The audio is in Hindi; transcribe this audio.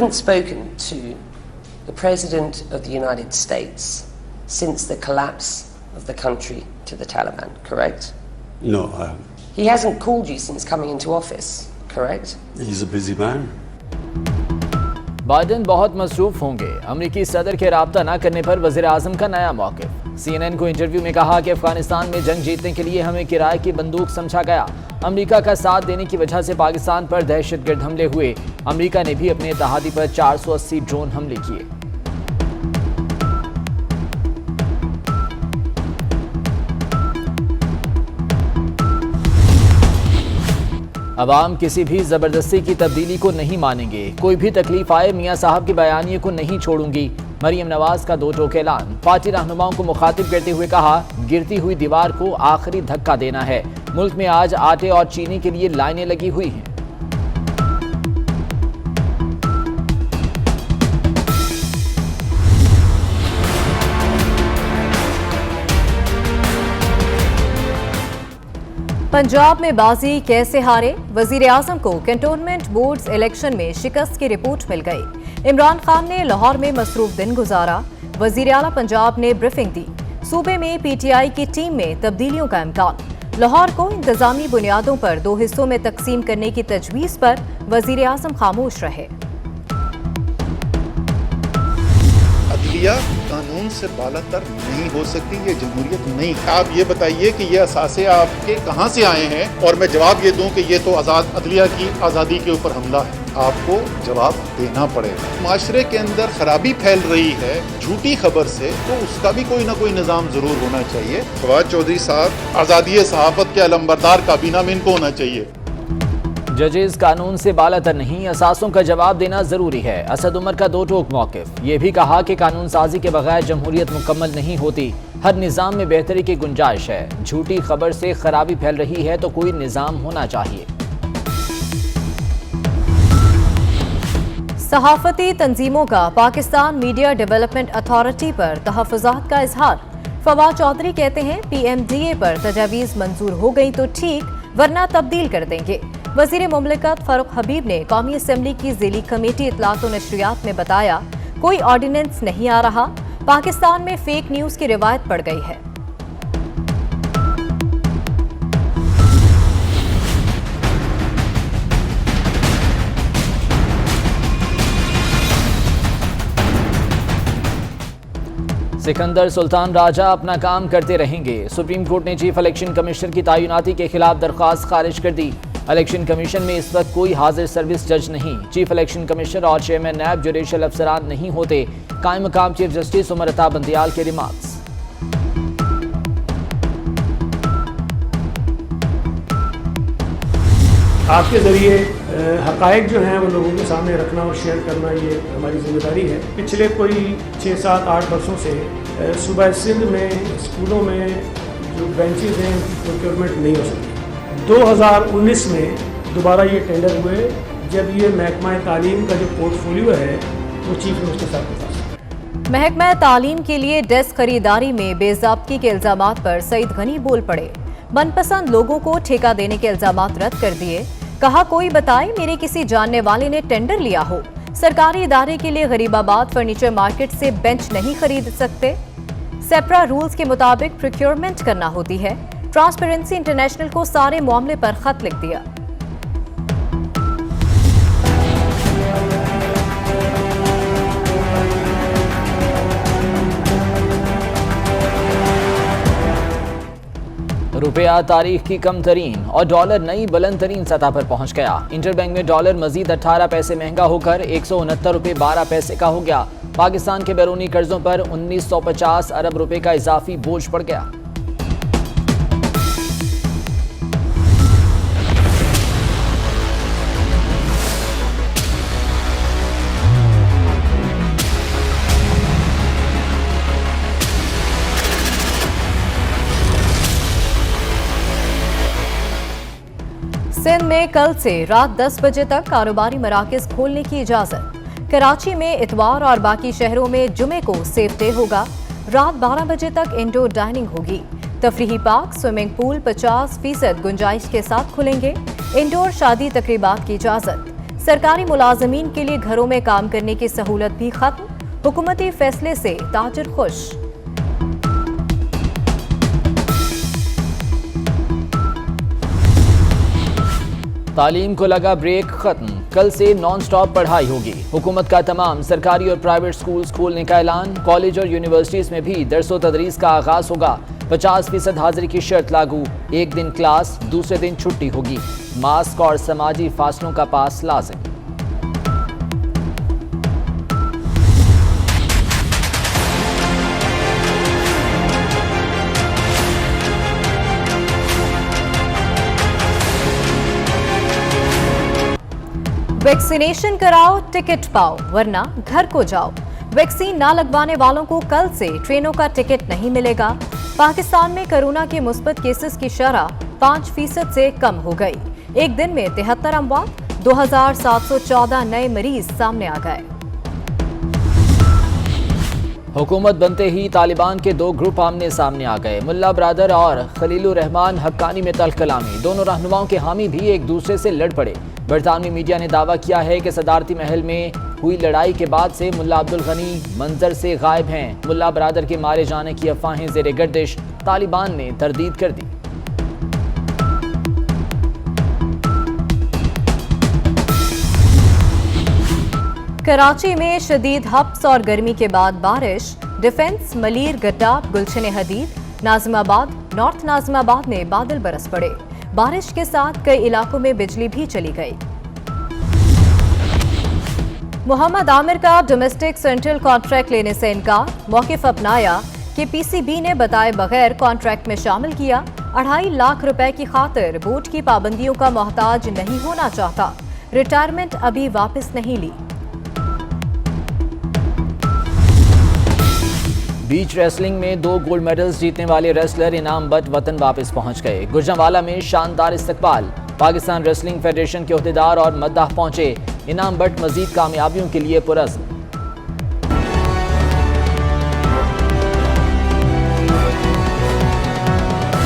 haven't spoken to the President of the United States since the collapse of the country to the Taliban, correct? No, I haven't. He hasn't called you since coming into office, correct? He's a busy man. Biden बहुत मसरूफ होंगे। अमेरिकी सदर के राब्ता न करने पर वज़ीर आज़म का नया मौक़िफ़। CNN को इंटरव्यू में कहा कि अफगानिस्तान में जंग जीतने के लिए हमें किराए की बंदूक समझा गया। अमेरिका का साथ देने की वजह से पाकिस्तान पर दहशतगर्द हमले हुए। अमेरिका ने भी अपने इत्तेहादी पर 480 ड्रोन हमले किए। अवाम किसी भी जबरदस्ती की तब्दीली को नहीं मानेंगे। कोई भी तकलीफ आए मियां साहब के बयानिए को नहीं छोड़ूंगी। मरियम नवाज का दो टोक ऐलान। पार्टी रहनुमाओं को मुखातिब करते हुए कहा, गिरती हुई दीवार को आखिरी धक्का देना है। मुल्क में आज आटे और चीनी के लिए लाइनें लगी हुई हैं। पंजाब में बाजी कैसे हारे? वजीर आजम को कैंटोनमेंट बोर्ड्स इलेक्शन में शिकस्त की रिपोर्ट मिल गई। इमरान खान ने लाहौर में मसरूफ दिन गुजारा। वजीर आला पंजाब ने ब्रीफिंग दी। सूबे में PTI की टीम में तब्दीलियों का इम्कान। लाहौर को इंतजामी बुनियादों पर 2 हिस्सों में तकसीम करने की तजवीज़ पर वजीर आजम खामोश रहे। अदलिया कानून से बालातर नहीं हो सकती, ये जमहूरियत नहीं। आप ये बताइए कि ये असासे आपके कहाँ से आए हैं, और मैं जवाब ये दूं कि ये तो आज़ाद अदलिया की आज़ादी के ऊपर हमला है। आपको जवाब देना पड़ेगा। माशरे के अंदर खराबी फैल रही है झूठी खबर से, तो उसका भी कोई ना कोई निज़ाम ज़रूर होना चाहिए। फवाद चौधरी साहब आज़ादी सहाफ़त के अलंबरदार काबीना में इनको होना चाहिए। जजेस कानून से बालातर नहीं, असासों का जवाब देना जरूरी है। असद उमर का दो टोक मौक़िफ़। ये भी कहा कि कानून साजी के बगैर जमहूरियत मुकम्मल नहीं होती। हर निज़ाम में बेहतरी की गुंजाइश है। झूठी खबर से खराबी फैल रही है तो कोई निज़ाम होना चाहिए। सहाफती तंजीमों का पाकिस्तान मीडिया डेवलपमेंट अथॉरिटी पर तहफ़्फ़ुज़ात का इजहार। फवाद चौधरी कहते हैं PMDA पर तजावीज़ मंजूर हो गई तो ठीक, वरना तब्दील कर देंगे। वज़ीर मुमलिकत फ़ारूक हबीब ने कौमी असम्बली की ज़िली कमेटी इत्तलात व नशरियात में बताया, कोई ऑर्डिनेंस नहीं आ रहा। पाकिस्तान में फेक न्यूज़ की रिवायत पड़ गई है। सिकंदर सुल्तान राजा अपना काम करते रहेंगे। सुप्रीम कोर्ट ने चीफ इलेक्शन कमिश्नर की तैनाती के खिलाफ दरख्वास्त खारिज कर दी। इलेक्शन कमीशन में इस वक्त कोई हाजिर सर्विस जज नहीं। चीफ इलेक्शन कमिश्नर और चेयरमैन नैब जुडिशल अफसरान नहीं होते। कायम मकाम चीफ जस्टिस उमर अता बंदियाल के रिमार्क्स। आपके ज़रिए हक़ाइक़ जो हैं वो लोगों के सामने रखना और शेयर करना, ये हमारी जिम्मेदारी है। पिछले कोई 6, 7, 8 वर्षों से सूबा सिंध में स्कूलों में जो बेंचेस हैं उनकी प्रोक्योरमेंट नहीं हो सकी। 2019 में दोबारा ये टेंडर हुए, जब ये महकमा तालीम का जो पोर्टफोलियो है वो चीफ मिनिस्टर साहब के पास। महकमा तालीम के लिए डेस्क खरीदारी में बेज़ाब्ती के इल्जामात पर सईद गनी बोल पड़े। मनपसंद लोगों को ठेका देने के इल्जामात रद्द कर दिए। कहा, कोई बताए मेरे किसी जानने वाले ने टेंडर लिया हो। सरकारी इदारे के लिए गरीबाबाद फर्नीचर मार्केट से बेंच नहीं खरीद सकते। सेप्रा रूल्स के मुताबिक प्रोक्योरमेंट करना होती है। ट्रांसपेरेंसी इंटरनेशनल को सारे मामले पर खत लिख दिया। रुपया तारीख की कम तरीन और डॉलर नई बुलंद तरीन सतह पर पहुंच गया। इंटरबैंक में डॉलर मजीद 18 पैसे महंगा होकर 169 रुपये 12 पैसे का हो गया। पाकिस्तान के बैरूनी कर्जों पर 1950 अरब रुपए का इजाफी बोझ पड़ गया। सिंध में कल से रात 10 बजे तक कारोबारी मराकज खोलने की इजाजत। कराची में इतवार और बाकी शहरों में जुमे को सेफ डे होगा। रात 12 बजे तक इंडोर डाइनिंग होगी। तफरीही पार्क, स्विमिंग पूल 50% गुंजाइश के साथ खुलेंगे। इंडोर शादी तकरीबात की इजाजत। सरकारी मुलाजमीन के लिए घरों में काम करने की सहूलत भी खत्म। हुकूमती फैसले से ताजिर खुश। तालीम को लगा ब्रेक खत्म, कल से नॉन स्टॉप पढ़ाई होगी। हुकूमत का तमाम सरकारी और प्राइवेट स्कूल्स खोलने का ऐलान। कॉलेज और यूनिवर्सिटीज में भी दरस व तदरीस का आगाज होगा। 50% हाजिरी की शर्त लागू, एक दिन क्लास, दूसरे दिन छुट्टी होगी। मास्क और समाजी फासलों का पास लाजिम। वैक्सीनेशन कराओ, टिकट पाओ, वरना घर को जाओ। वैक्सीन ना लगवाने वालों को कल से ट्रेनों का टिकट नहीं मिलेगा। पाकिस्तान में कोरोना के मुस्बत केसेस की शरह 5% से कम हो गई। एक दिन में 73 अमवात, 2714 नए मरीज सामने आ गए। हुकूमत बनते ही तालिबान के दो ग्रुप आमने सामने आ गए। मुल्ला ब्रादर और खलीलुर रहमान हक्कानी में तल्ख कलामी। दोनों रहनुमाओं के हामी भी एक दूसरे से लड़ पड़े। बरतानवी मीडिया ने दावा किया है कि सदारती महल में हुई लड़ाई के बाद से मुल्ला अब्दुल गनी मंजर से गायब हैं। मुल्ला ब्रादर के मारे जाने की अफवाहें ज़ेरे गर्दिश, तालिबान ने तरदीद कर दी। कराची में शदीद हब्स और गर्मी के बाद बारिश। डिफेंस, मलीर, गट्टाब, गुलशन हदीद, नाजिमाबाद, नॉर्थ नाजिमाबाद में बादल बरस पड़े। बारिश के साथ कई इलाकों में बिजली भी चली गई। मोहम्मद आमिर का डोमेस्टिक सेंट्रल कॉन्ट्रैक्ट लेने से इनकार। मौक़िफ़ अपनाया कि पीसीबी ने बताए बगैर कॉन्ट्रैक्ट में शामिल किया। 2.5 लाख रुपए की खातिर बोर्ड की पाबंदियों का मोहताज नहीं होना चाहता। रिटायरमेंट अभी वापस नहीं ली। बीच रेसलिंग में 2 गोल्ड मेडल्स जीतने वाले रेसलर इनाम बट वतन वापस पहुंच गए। गुजरांवाला में शानदार इस्तकबाल। पाकिस्तान रेसलिंग फेडरेशन के ओहदेदार और मद्दाह पहुंचे। इनाम बट मजीद कामयाबियों के लिए पुरज़्म।